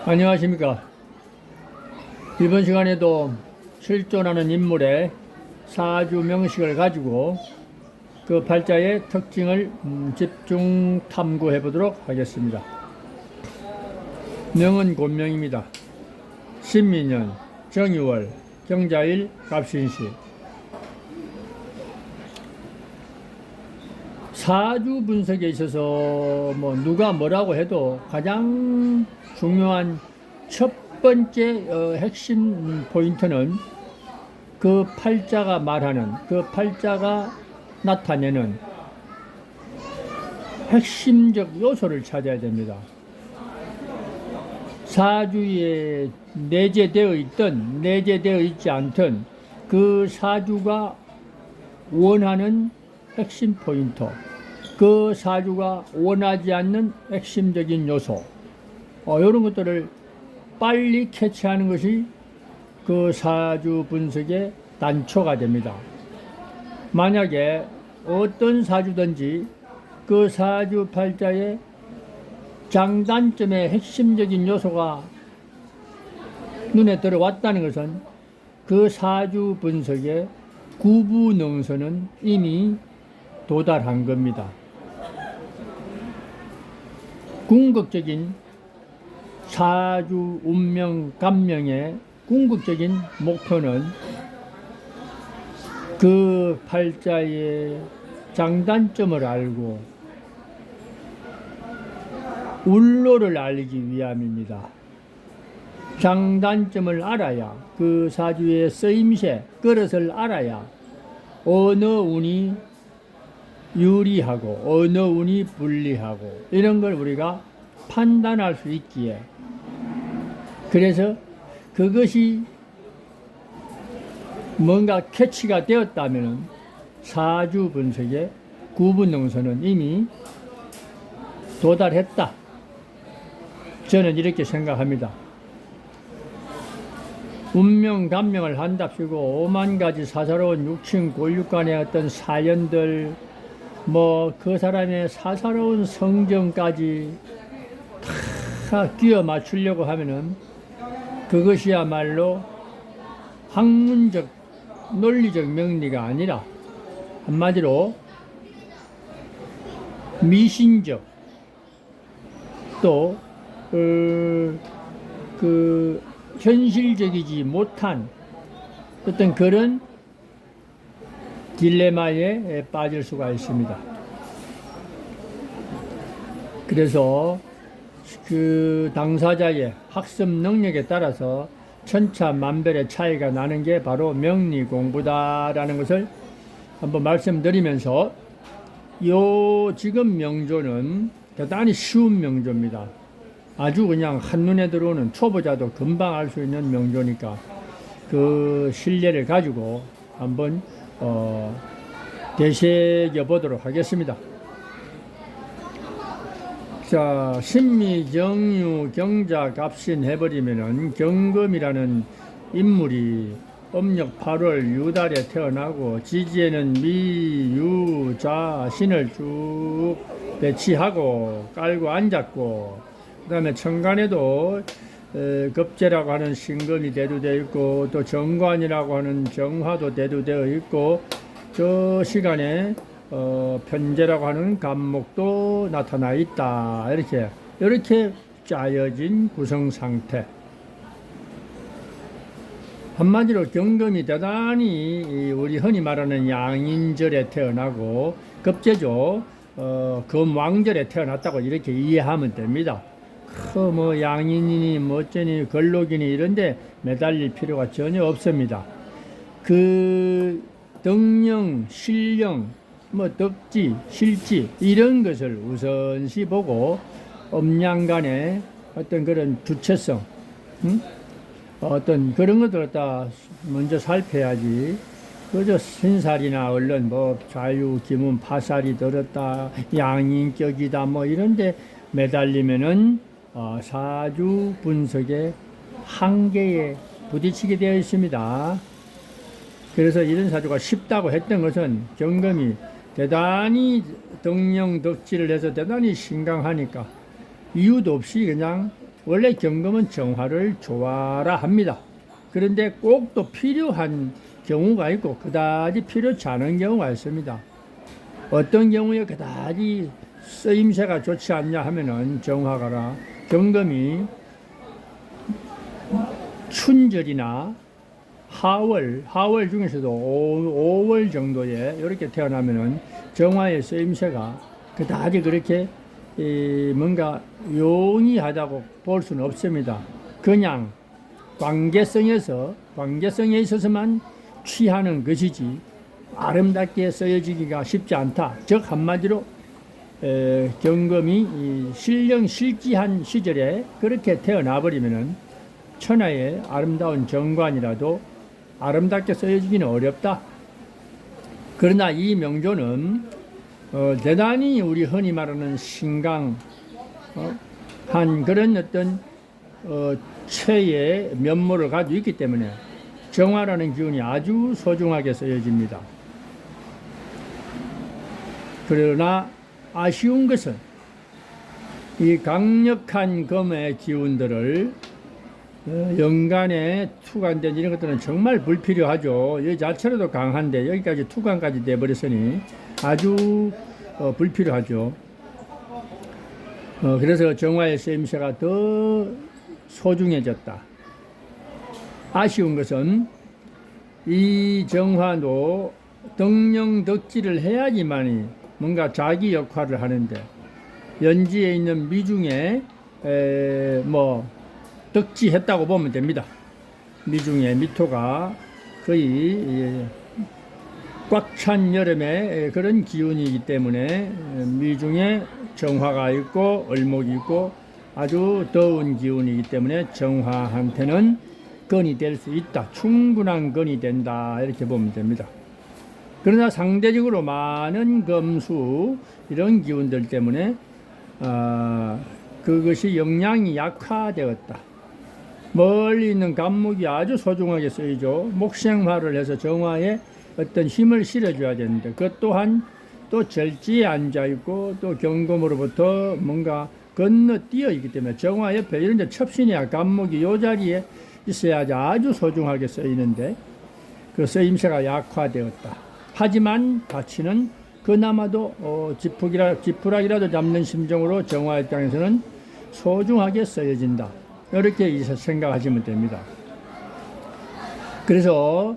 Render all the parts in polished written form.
안녕하십니까. 이번 시간에도 실존하는 인물의 사주 명식을 가지고 그 팔자의 특징을 집중 탐구해 보도록 하겠습니다. 명은 곤명입니다. 신민년, 정유월, 경자일, 갑신시. 사주 분석에 있어서 누가 뭐라고 해도 가장 중요한 첫 번째 핵심 포인트는 그 팔자가 말하는, 그 팔자가 나타내는 핵심적 요소를 찾아야 됩니다. 사주에 내재되어 있든 내재되어 있지 않든 그 사주가 원하는 핵심 포인트, 그 사주가 원하지 않는 핵심적인 요소, 이런 것들을 빨리 캐치하는 것이 그 사주 분석의 단초가 됩니다. 만약에 어떤 사주든지 그 사주 팔자의 장단점의 핵심적인 요소가 눈에 들어왔다는 것은 그 사주 분석의 구부능선은 이미 도달한 겁니다. 궁극적인 사주 운명 감명의 궁극적인 목표는 그 팔자의 장단점을 알고 울로를 알기 위함입니다. 장단점을 알아야, 그 사주의 쓰임새, 그릇을 알아야 어느 운이 유리하고 어느 운이 불리하고 이런 걸 우리가 판단할 수 있기에, 그래서 그것이 뭔가 캐치가 되었다면 사주 분석의 구분능선은 이미 도달했다. 저는 이렇게 생각합니다. 운명 감명을 한답시고 5만 가지 사사로운 육친 골육 간의 어떤 사연들, 그 사람의 사사로운 성정까지 다 끼워 맞추려고 하면은 그것이야말로 학문적 논리적 명리가 아니라 한마디로 미신적, 또 그 현실적이지 못한 어떤 그런 딜레마에 빠질 수가 있습니다. 그래서 그 당사자의 학습 능력에 따라서 천차만별의 차이가 나는 게 바로 명리 공부다라는 것을 한번 말씀드리면서, 지금 명조는 대단히 쉬운 명조입니다. 아주 그냥 한눈에 들어오는 초보자도 금방 알 수 있는 명조니까 그 신뢰를 가지고 한번 되새겨 보도록 하겠습니다. 자, 신미, 정유, 경자, 갑신 해버리면은 경금이라는 인물이 음력 8월 유달에 태어나고 지지에는 미, 유, 자, 신을 쭉 배치하고 깔고 앉았고, 그 다음에 천간에도 급제라고 하는 신금이 대두되어 있고, 또 정관이라고 하는 정화도 대두되어 있고, 저 시간에 편제라고 하는 간목도 나타나 있다. 이렇게 짜여진 구성 상태. 한마디로 경금이 대단히 우리 흔히 말하는 양인절에 태어나고 급제죠. 금왕절에 태어났다고 이렇게 이해하면 됩니다. 양인이니 어쩌니 걸록이니 이런데 매달릴 필요가 전혀 없습니다. 그 덕령, 신령, 덕지, 실지 이런 것을 우선시 보고 음양간의 어떤 그런 주체성, 어떤 그런 것들을 갖다 먼저 살펴야지. 그저 신살이나 얼른 자유, 기문, 파살이 들었다, 양인격이다 이런데 매달리면은 사주 분석의 한계에 부딪히게 되어 있습니다. 그래서 이런 사주가 쉽다고 했던 것은 경금이 대단히 덕령 덕지를 해서 대단히 신강하니까 이유도 없이 그냥 원래 경금은 정화를 좋아라 합니다. 그런데 꼭 또 필요한 경우가 있고 그다지 필요치 않은 경우가 있습니다. 어떤 경우에 그다지 쓰임새가 좋지 않냐 하면은 정화가라 경금이 춘절이나 하월 중에서도 5월 정도에 이렇게 태어나면은 정화의 쓰임새가 그다지 그렇게 뭔가 용이하다고 볼 수는 없습니다. 그냥 관계성에 있어서만 취하는 것이지 아름답게 쓰여지기가 쉽지 않다. 즉 한마디로 경금이 실지한 시절에 그렇게 태어나 버리면은 천하의 아름다운 정관이라도 아름답게 쓰여지기는 어렵다. 그러나 이 명조는 대단히 우리 흔히 말하는 신강 한 그런 어떤 체의 면모를 가지고 있기 때문에 정화라는 기운이 아주 소중하게 쓰여집니다. 그러나 아쉬운 것은 이 강력한 금의 기운들을 연간에 투간된 이런 것들은 정말 불필요하죠. 이 자체로도 강한데 여기까지 투간까지 돼버렸으니 아주 불필요하죠. 그래서 정화의 쓰임새가 더 소중해졌다. 아쉬운 것은 이 정화도 덕령덕지를 해야지만이 뭔가 자기 역할을 하는데 연지에 있는 미중에 덕지했다고 보면 됩니다. 미중에 미토가 거의 꽉 찬 여름에 그런 기운이기 때문에 미중에 정화가 있고 을목이 있고 아주 더운 기운이기 때문에 정화한테는 건이 될 수 있다. 충분한 건이 된다. 이렇게 보면 됩니다. 그러나 상대적으로 많은 금수 이런 기운들 때문에 그것이 영양이 약화되었다. 멀리 있는 간목이 아주 소중하게 쓰이죠. 목생화를 해서 정화에 어떤 힘을 실어줘야 되는데 그것 또한 또 절지에 앉아있고 또 경금으로부터 뭔가 건너뛰어 있기 때문에 정화 옆에 이런 데 첩신이야 간목이 요 자리에 있어야지 아주 소중하게 쓰이는데 그 쓰임새가 약화되었다. 하지만 가치는 그나마도 지푸라기라도 잡는 심정으로 정화 입장에서는 소중하게 쓰여진다. 이렇게 생각하시면 됩니다. 그래서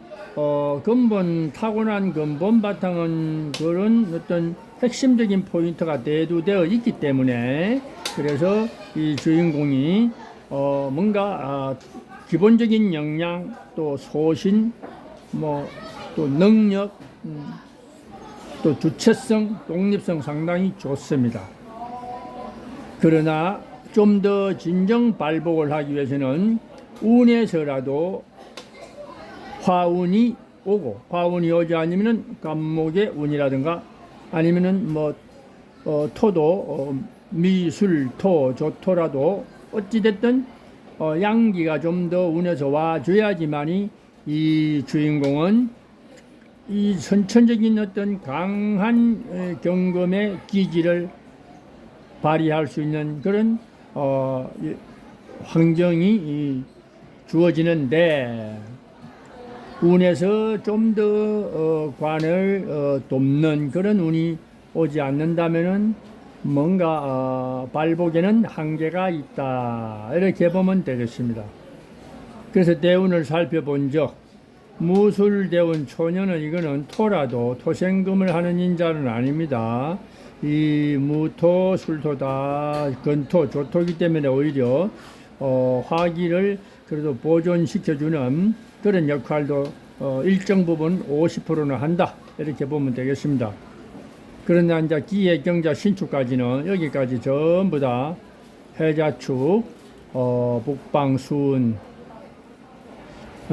타고난 근본 바탕은 그런 어떤 핵심적인 포인트가 대두되어 있기 때문에 그래서 이 주인공이 뭔가 기본적인 역량 또 소신 또 능력 또 주체성 독립성 상당히 좋습니다. 그러나 좀 더 진정 발복을 하기 위해서는 운에서라도 화운이 오고 화운이 오지 않으면은 간목의 운이라든가 아니면은 토도 미술토 조토라도 어찌됐든 양기가 좀 더 운에서 와줘야지만이 이 주인공은 이 선천적인 어떤 강한 경금의 기질을 발휘할 수 있는 그런 환경이 주어지는데 운에서 좀 더 관을 돕는 그런 운이 오지 않는다면은 뭔가 발복에는 한계가 있다. 이렇게 보면 되겠습니다. 그래서 대운을 살펴본 적 무술대운 초년은 이거는 토라도 토생금을 하는 인자는 아닙니다. 이 무토, 술토다 건토, 조토기 때문에 오히려 화기를 그래도 보존시켜주는 그런 역할도 일정 부분 50%는 한다. 이렇게 보면 되겠습니다. 그러나 이제 기해, 경자, 신축까지는 여기까지 전부 다 해자축, 북방수운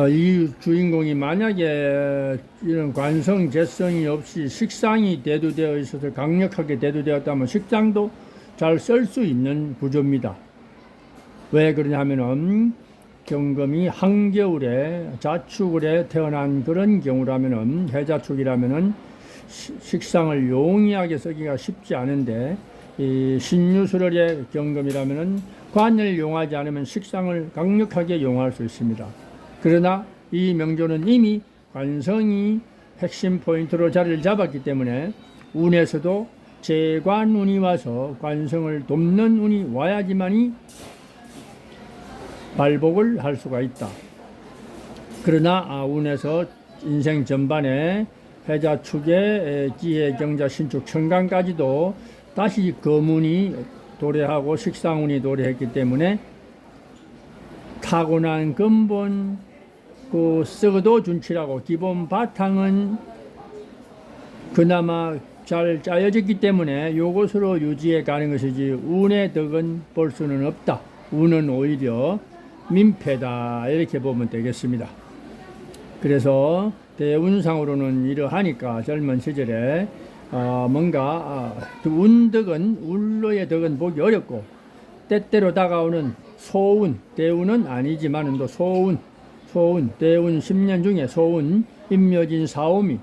이 주인공이 만약에 이런 관성, 재성이 없이 식상이 대두되어 있어서 강력하게 대두되었다면 식상도 잘 쓸 수 있는 구조입니다. 왜 그러냐 하면은 경금이 한겨울에 자축을에 태어난 그런 경우라면은 해자축이라면은 식상을 용이하게 쓰기가 쉽지 않은데 이 신유술월의 경금이라면은 관을 용하지 않으면 식상을 강력하게 용할 수 있습니다. 그러나 이 명조는 이미 관성이 핵심 포인트로 자리를 잡았기 때문에 운에서도 재관운이 와서 관성을 돕는 운이 와야지만이 발복을 할 수가 있다. 그러나 운에서 인생 전반에 해자, 축의 기해, 경자, 신축, 천간까지도 다시 금운이 도래하고 식상운이 도래했기 때문에 타고난 근본 그 썩어도 준치라고 기본 바탕은 그나마 잘 짜여졌기 때문에 요것으로 유지해 가는 것이지 운의 덕은 볼 수는 없다. 운은 오히려 민폐다 이렇게 보면 되겠습니다. 그래서 대운상으로는 이러하니까 젊은 시절에 뭔가 운덕은 울로의 덕은 보기 어렵고 때때로 다가오는 소운, 대운은 아니지만은 또 소운, 대운 10년 중에 소운, 임묘진 사오미,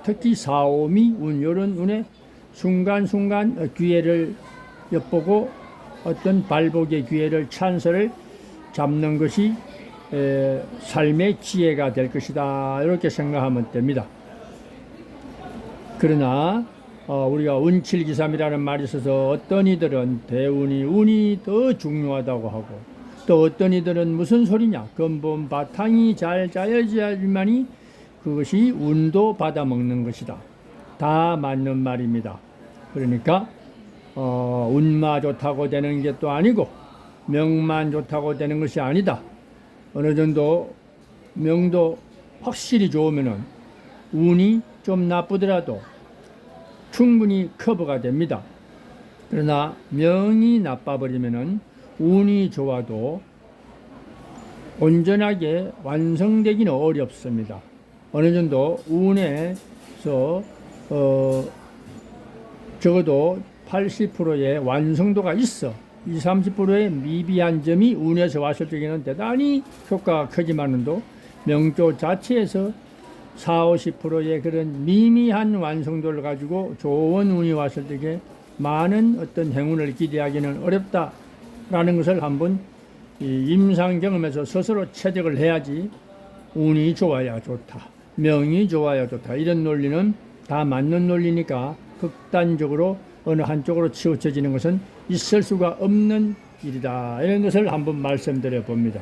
특히 사오미 운, 요런 운에 순간순간 기회를 엿보고 어떤 발복의 기회를, 찬스를 잡는 것이 삶의 지혜가 될 것이다 이렇게 생각하면 됩니다. 그러나 우리가 운칠기삼이라는 말이 있어서 어떤 이들은 대운이 운이 더 중요하다고 하고 또 어떤 이들은 무슨 소리냐, 근본 바탕이 잘 짜여져야지만이 그것이 운도 받아먹는 것이다. 다 맞는 말입니다. 그러니까 운만 좋다고 되는 게 또 아니고 명만 좋다고 되는 것이 아니다. 어느 정도 명도 확실히 좋으면은 운이 좀 나쁘더라도 충분히 커버가 됩니다. 그러나 명이 나빠버리면은 운이 좋아도 온전하게 완성되기는 어렵습니다. 어느 정도 운에서 적어도 80%의 완성도가 있어. 20, 30%의 미비한 점이 운에서 왔을 적에는 대단히 효과가 크지만도 명조 자체에서 40, 50%의 그런 미미한 완성도를 가지고 좋은 운이 왔을 적에 많은 어떤 행운을 기대하기는 어렵다라는 것을 한번 임상 경험에서 스스로 체득을 해야지 운이 좋아야 좋다, 명이 좋아야 좋다 이런 논리는 다 맞는 논리니까 극단적으로 어느 한쪽으로 치우쳐지는 것은 있을 수가 없는 일이다 이런 것을 한번 말씀드려 봅니다.